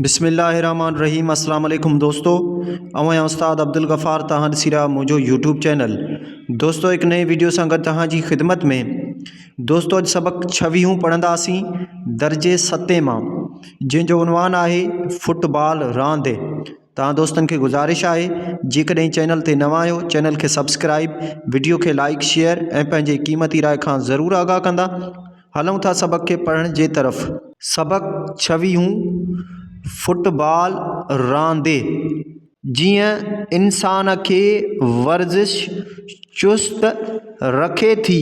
बिस्मिल्लाहिर्रहमानिर्रहीम। अस्सलाम वालेकुम दोस्तों, अवां उस्ताद अब्दुल गफ़ार तहां ॾिसी रहा मुझो यूट्यूब चैनल। दोस्तों एक नए वीडियो सां गॾु तहां जी ख़िदमत में। दोस्तों अॼु सबक 26 पढ़ंदासीं दर्जे 7 मां, जंहिंजो उनवान आहे फुटबॉल रांदि। तव्हां दोस्तनि खे गुज़ारिश आहे जेकॾहिं चैनल ते नवां आहियो चैनल खे सब्सक्राइब, वीडियो खे लाइक शेयर ऐं पंहिंजे क़ीमती राय खां ज़रूरु आगाह कंदा। हलूं था सबक के पढ़ण जे तरफ़। सबक 26 फुटबॉल रांदि। जियां इंसान खे वर्जिश चुस्त रखे थी,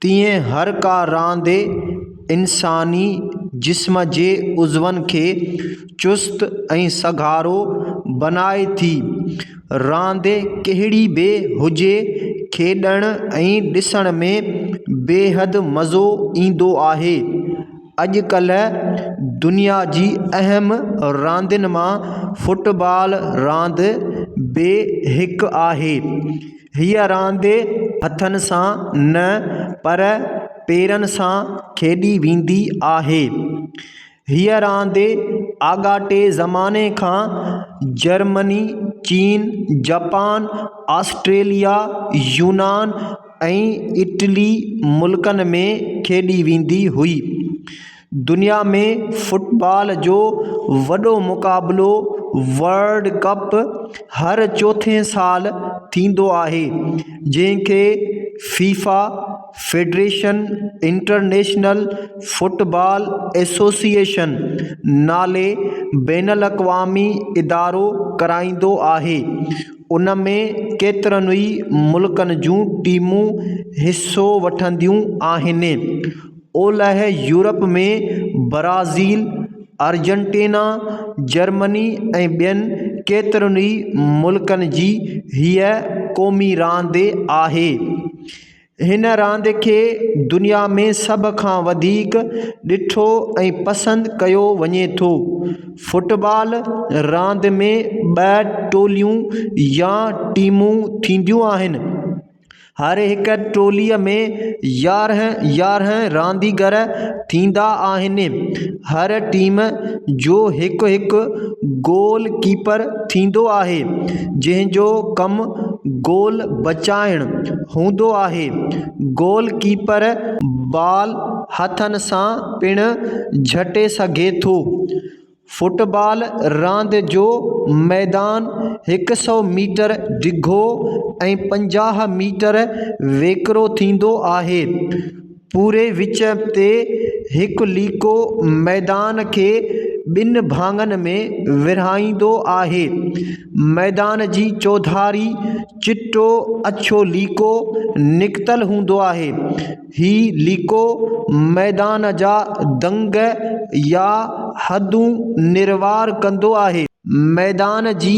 तीअं हर का रांदि इंसानी जिस्म जे उज़वनि खे चुस्त ऐं सघारो बनाए थी। रांदि कहिड़ी बि हुजे, खेॾण ऐं ॾिसण में बेहदि मज़ो ईंदो आहे। अॼुकल्ह दुनिया जी अहम रांदियुनि मां फुटबॉल रांदि बि हिकु आहे। हीअ रांदि हथनि सां न पर पेरनि सां खेॾी वेंदी आहे। हीअ रांदि आॻाटे ज़माने खां जर्मनी, चीन, जापान, ऑस्ट्रेलिया, यूनान ऐं इटली मुल्कनि में खेॾी वेंदी हुई। दुनिया में फुटबॉल जो वॾो मुक़ाबिलो वर्ल्ड कप हर चोथें साल थींदो आहे, जंहिंखे FIFA federation international football association नाले बैनुल अक़वामी इदारो कराईंदो आहे। उन में केतिरनि ई मुल्कनि जूं टीमूं हिसो वठंदियूं आहिनि। ओलह यूरोप में ब्राज़ील, अर्जेंटीना, जर्मनी ऐं ॿियनि केतिरनि ई मुल्कनि जी हीअ क़ौमी रांदि आहे। हिन रांदि खे दुनिया में सभ खां वधीक ॾिठो ऐं पसंदि कयो वञे थो। फुटबॉल रांदि में 2 टोलियूं या टीमूं थींदियूं आहिनि। हर हिक टोलीअ में 11 रांदीगर थींदा आहिनि। हर टीम जो हिकु गोल कीपर थींदो आहे, जंहिंजो कमु गोल बचाइणु हूंदो आहे। गोल कीपर बॉल हथनि सां पिणु झटे सघे थो। फुटबॉल रांदि जो मैदान 100 मीटर डिघो ऐं 50 मीटर वेकिरो थींदो आहे। पूरे विच ते हिकु लीको मैदान खे 2 भाङनि में विरहाईंदो आहे। मैदान जी चौधारी चिटो अछो लीको निकितल हूंदो आहे। ही लीको मैदान जा दंग या हदूं निर्वार कंदो आहे। मैदान जी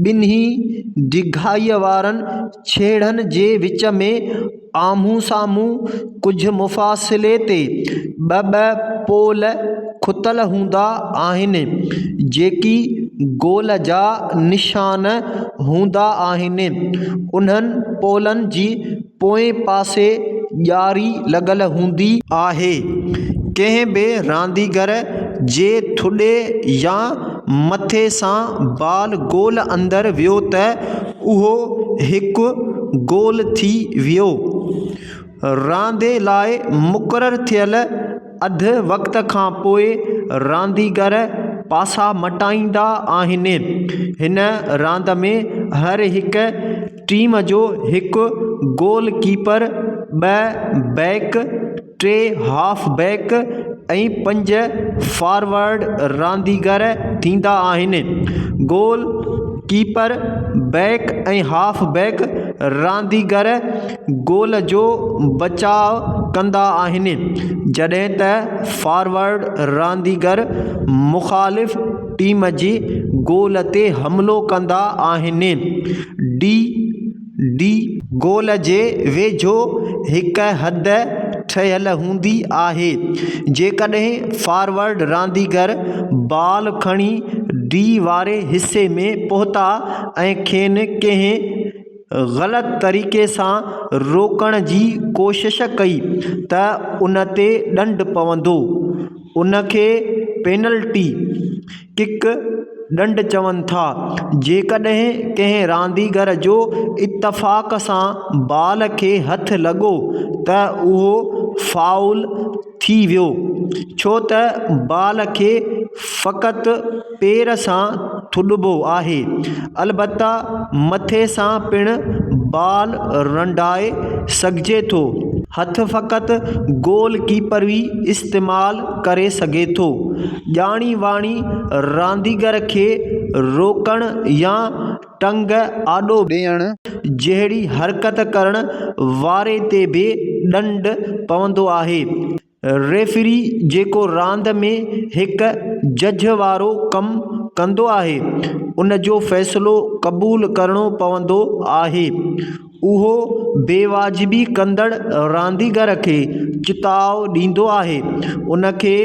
ॿिन्ही डिघाईअ वारनि छेड़नि जे विच में आम्हूं साम्हूं कुझु मुफ़ासिले ते 2 पोल खुतल हूंदा आहिनि, जेकी गोल जा निशान हूंदा आहिनि। उन्हनि पोलनि जी पोएं पासे ॼारी लॻल हूंदी आहे। कंहिं बि रांदीगर जे थुॾे या मथे सां बॉल गोल अंदरि वियो त उहो हिकु गोल थी वियो। रांदि लाइ मुक़ररु थियल अधु वक़्त खां पोइ रांदीगर पासा मटाईंदा आहिनि। हिन रांदि में हर हिक टीम जो हिकु goal keeper, 2 back, 3 half back ऐं 5 फॉरवर्ड रांदीगर थींदा आहिनि। गोल कीपर, बैक ऐं हाफ बैक रांदीगर गोल जो बचाव कंदा आहिनि, जॾहिं त फॉरवर्ड रांदीगर मुख़ालिफ़ टीम जे गोल ते हमिलो कंदा आहिनि। डी गोल जे वेझो हिकु हद ठहियल हूंदी आहे। जेकॾहिं फॉरवर्ड रांदीगर बॉल खणी डी वारे हिसे में पहुता ऐं खेनि कंहिं ग़लति तरीक़े सां रोकण जी कोशिश कई त उन ते ॾंडु पवंदो। उनखे पेनल्टी किक ॾंड चवनि था। जेकॾहिं कंहिं रांदीगर जो इत्तफ़ाक़ सां बाल खे हथु लॻो त उहो फाउल थी वियो, छो त बाल खे फ़क़ति पेर सां थुॾिबो आहे। अलबत्ता मथे सां पिणु बाल रंडाए सघिजे थो। हथु फ़क़ति गोल कीपर ई इस्तेमालु करे सघे थो। ॼाणी वाणी रांदीगर खे रोकण या टंग आॾो ॾियण जहिड़ी हरकत करण वारे ते बि ॾंड पवंदो आहे। रेफरी जेको रांदि में हिकु जज वारो कमु कंदो आहे, उन जो फ़ैसिलो क़बूलु करणो पवंदो आहे। उहो बेवाजिबी कंदड़ रांदीगर खे चिताव ॾींदो आहे, उनखे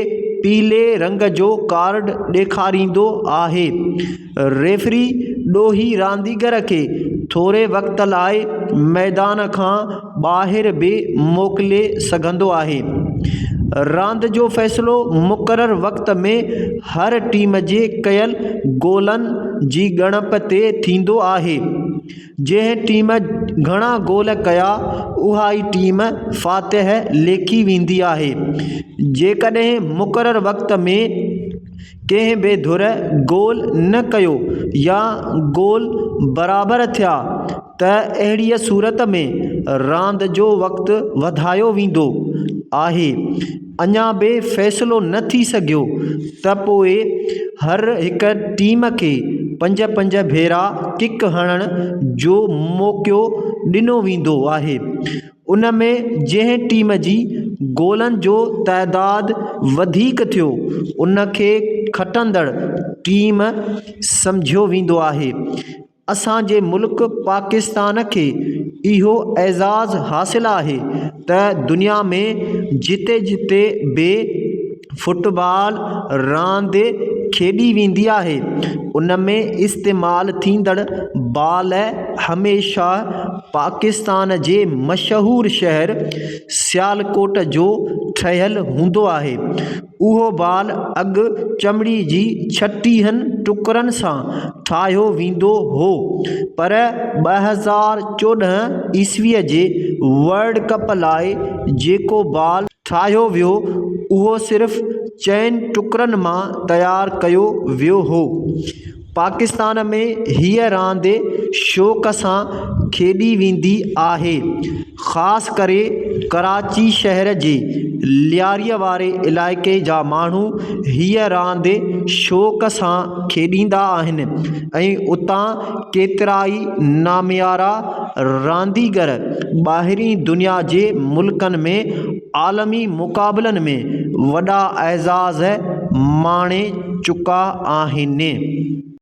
पीले रंग जो कार्ड ॾेखारींदो आहे। रेफरी ॾोही रांदीगर खे थोरे वक़्त लाइ मैदान खां ॿाहिरि बि मोकिले सघंदो आहे। रांदि जो फ़ैसिलो मुक़ररु वक़्त में हर टीम जे कयल गोलनि जी ॻणप ते थींदो आहे। जंहिं टीम घणा गोल कया, उहा ई टीम फ़ातिह लेखी वेंदी आहे। जेकॾहिं मुक़ररु वक़्त में कंहिं बि धुर गोल न कयो या गोल बराबरि थिया त अहिड़ीअ सूरत में रांदि जो वक़्तु वधायो वेंदो आहे। अञा बि फ़ैसिलो न थी सघियो त पोइ हर हिकु टीम खे 5-5 भेरा किक हणण जो मौक़ो ॾिनो वेंदो आहे। उन में जंहिं टीम जी गोलनि जो तइदादु वधीक थियो, उनखे खटंदड़ टीम सम्झियो वेंदो आहे। असांजे मुल्क पाकिस्तान खे इहो एज़ाज़ु हासिलु आहे त दुनिया में जिते जिते बि फुटबॉल रांदि खेॾी वेंदी आहे, उन में इस्तेमालु थींदड़ बाल हमेशह पाकिस्तान जे मशहूरु शहर सियालकोट जो ठहियलु हूंदो आहे। उहो बाल अॻु चमड़ी जी 36 टुकड़नि सां ठाहियो वेंदो हो, पर 2014 ईस्वीअ जे वर्ल्ड कप लाइ जेको बाल ठाहियो वियो, उहो सिर्फ़ 4 टुकड़नि मां तयारु कयो वियो हो। पाकिस्तान में हीअ रांदि शौक़ सां खेॾी वेंदी आहे। ख़ासि करे कराची शहर जे लियारीअ वारे इलाइक़े जा माण्हू हीअ रांदि शौक़ सां खेॾींदा आहिनि ऐं उतां केतिराई नामियारा रांदीगर ॿाहिरीं दुनिया जे मुल्कनि में आलमी मुक़ाबलनि में वॾा एज़ाज़ माणे चुका आहिनि।